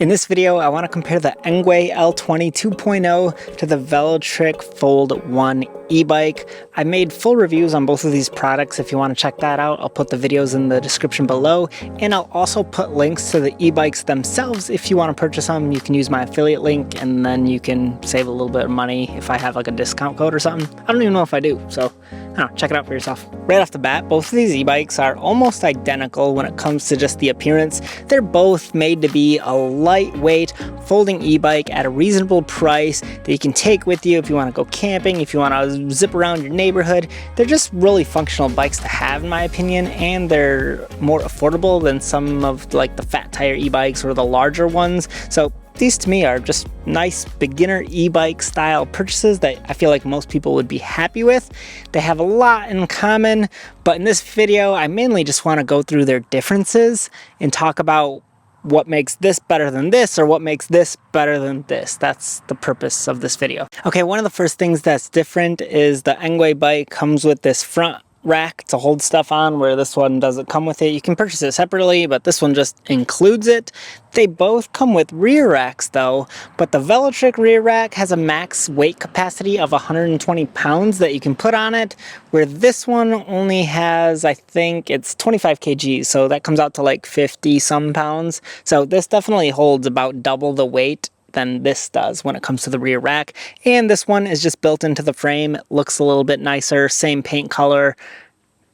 In this video, I want to compare the Engwe L20 2.0 to the Velotric Fold 1 e-bike. I made full reviews on both of these products. If you want to check that out, I'll put the videos in the description below, and I'll also put links to the e-bikes themselves. If you want to purchase them, you can use my affiliate link, and then you can save a little bit of money if I have like a discount code or something. I don't even know if I do, so I don't know, check it out for yourself. Right off the bat, both of these e-bikes are almost identical when it comes to just the appearance. They're both made to be a lightweight folding e-bike at a reasonable price that you can take with you if you want to go camping, if you want to zip around your neighborhood. They're just really functional bikes to have, in my opinion, and they're more affordable than some of like the fat tire e-bikes or the larger ones. So these to me are just nice beginner e-bike style purchases that I feel like most people would be happy with. They have a lot in common, but in this video I mainly just want to go through their differences and talk about what makes this better than this, or what makes this better than this. That's the purpose of this video. Okay, one of the first things that's different is the Engwe bike comes with this front rack to hold stuff on, where this one doesn't come with it. You can purchase it separately, but this one just includes it. They both come with rear racks though, but the Velotric rear rack has a max weight capacity of 120 pounds that you can put on it, where this one only has, I think it's 25 kg, so that comes out to like 50 some pounds. So this definitely holds about double the weight than this does when it comes to the rear rack. And this one is just built into the frame. It looks a little bit nicer, same paint color.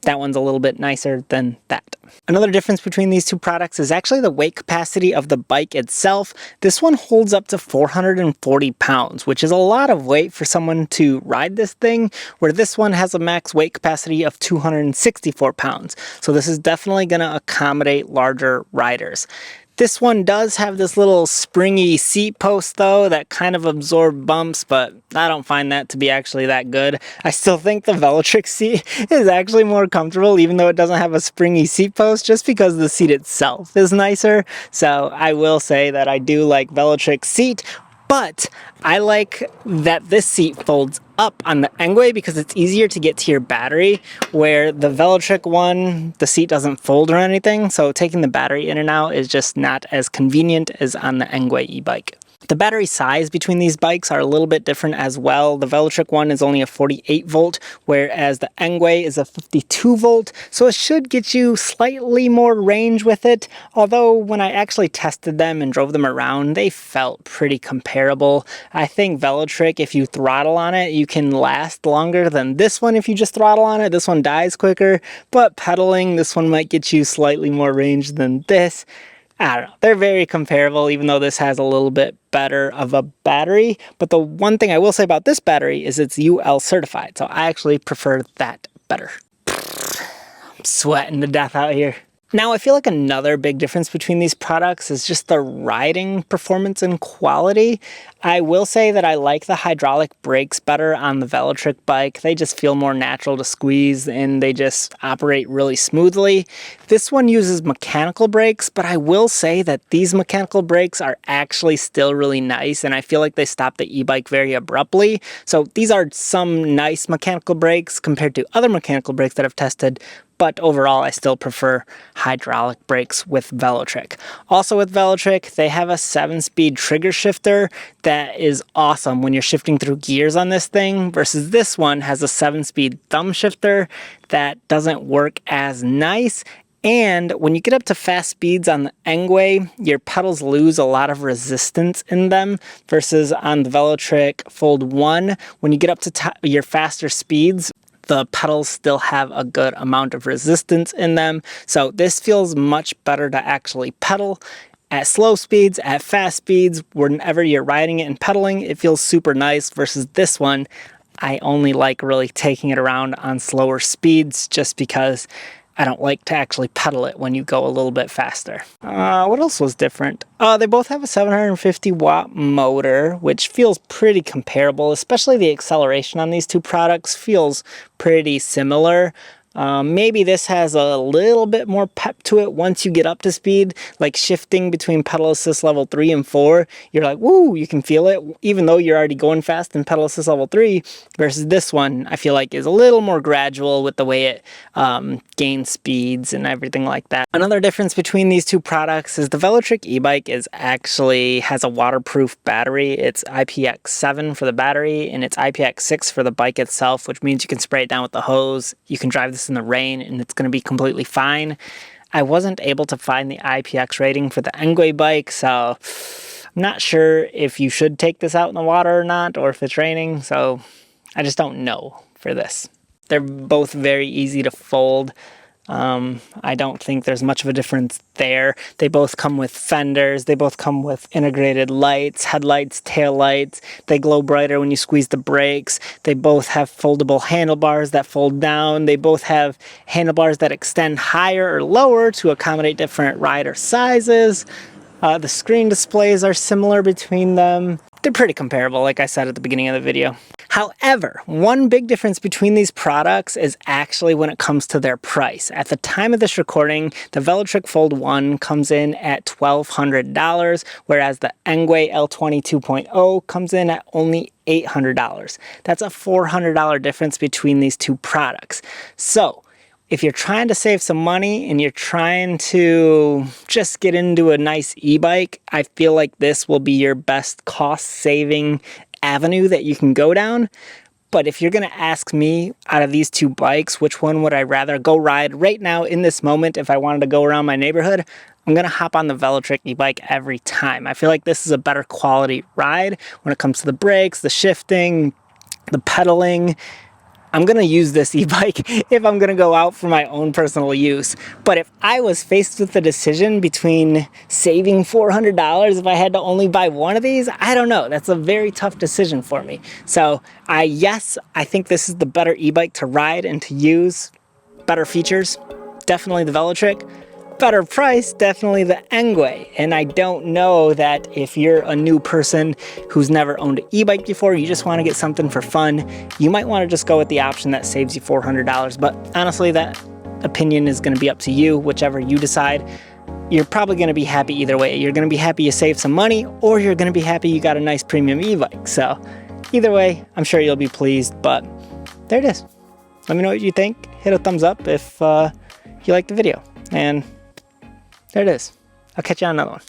That one's a little bit nicer than that. Another difference between these two products is actually the weight capacity of the bike itself. This one holds up to 440 pounds, which is a lot of weight for someone to ride this thing, where this one has a max weight capacity of 264 pounds. So this is definitely going to accommodate larger riders. This one does have this little springy seat post though that kind of absorb bumps, but I don't find that to be actually that good. I still think the Velotric seat is actually more comfortable, even though it doesn't have a springy seat post, just because the seat itself is nicer. So I will say that I do like Velotric seat, but I like that this seat folds up on the Engwe because it's easier to get to your battery, where the Velotric one, the seat doesn't fold or anything, so taking the battery in and out is just not as convenient as on the Engwe e-bike. The battery size between these bikes are a little bit different as well. The Velotric one is only a 48 volt, whereas the Engwe is a 52 volt, so it should get you slightly more range with it, although when I actually tested them and drove them around, they felt pretty comparable. I think Velotric, if you throttle on it, you can last longer than this one if you just throttle on it. This one dies quicker, but pedaling, this one might get you slightly more range than this. I don't know, they're very comparable, even though this has a little bit better of a battery. But the one thing I will say about this battery is it's UL certified, so I actually prefer that better. I'm sweating to death out here. Now, I feel like another big difference between these products is just the riding performance and quality. I will say that I like the hydraulic brakes better on the Velotric bike. They just feel more natural to squeeze and they just operate really smoothly. This one uses mechanical brakes, but I will say that these mechanical brakes are actually still really nice, and I feel like they stop the e-bike very abruptly. So these are some nice mechanical brakes compared to other mechanical brakes that I've tested, but overall I still prefer hydraulic brakes with Velotric. Also with Velotric, they have a 7-speed trigger shifter that is awesome when you're shifting through gears on this thing, versus this one has a 7-speed thumb shifter that doesn't work as nice. And when you get up to fast speeds on the Engwe, your pedals lose a lot of resistance in them, versus on the Velotric Fold 1, when you get up to your faster speeds, the pedals still have a good amount of resistance in them. So this feels much better to actually pedal. At slow speeds, at fast speeds, whenever you're riding it and pedaling, it feels super nice, versus this one, I only like really taking it around on slower speeds just because I don't like to actually pedal it when you go a little bit faster. What else was different? They both have a 750 watt motor, which feels pretty comparable, especially the acceleration on these two products feels pretty similar. Maybe this has a little bit more pep to it once you get up to speed, like shifting between pedal assist level 3 and 4. You're like, woo, you can feel it, even though you're already going fast in pedal assist level 3, versus this one, I feel like is a little more gradual with the way it gains speeds and everything like that. Another difference between these two products is the Velotric e-bike actually has a waterproof battery. It's IPX7 for the battery, and it's IPX6 for the bike itself, which means you can spray it down with the hose. You can drive this in the rain and it's going to be completely fine. I wasn't able to find the IPX rating for the Engwe bike, so I'm not sure if you should take this out in the water or not, or if it's raining, so I just don't know for this. They're both very easy to fold. I don't think there's much of a difference there. They both come with fenders. They both come with integrated lights, headlights, taillights. They glow brighter when you squeeze the brakes. They both have foldable handlebars that fold down. They both have handlebars that extend higher or lower to accommodate different rider sizes. The screen displays are similar between them. They're pretty comparable, like I said at the beginning of the video. However, one big difference between these products is actually when it comes to their price. At the time of this recording, the Velotric Fold 1 comes in at $1,200, whereas the Engwe L20 2.0 comes in at only $800. That's a $400 difference between these two products. So, if you're trying to save some money and you're trying to just get into a nice e-bike, I feel like this will be your best cost-saving avenue that you can go down. But if you're going to ask me, out of these two bikes, which one would I rather go ride right now in this moment if I wanted to go around my neighborhood, I'm going to hop on the Velotric e-bike every time. I feel like this is a better quality ride when it comes to the brakes, the shifting, the pedaling. I'm going to use this e-bike if I'm going to go out for my own personal use. But if I was faced with the decision between saving $400 if I had to only buy one of these, I don't know. That's a very tough decision for me. So yes, I think this is the better e-bike to ride and to use. Better features, definitely the Velotric. Better price, definitely the Engwe. And I don't know that if you're a new person who's never owned an e-bike before, you just want to get something for fun, you might want to just go with the option that saves you $400. But honestly, that opinion is going to be up to you, whichever you decide. You're probably going to be happy either way. You're going to be happy you saved some money, or you're going to be happy you got a nice premium e-bike. So either way, I'm sure you'll be pleased, but there it is. Let me know what you think. Hit a thumbs up if you like the video. And there it is. I'll catch you on another one.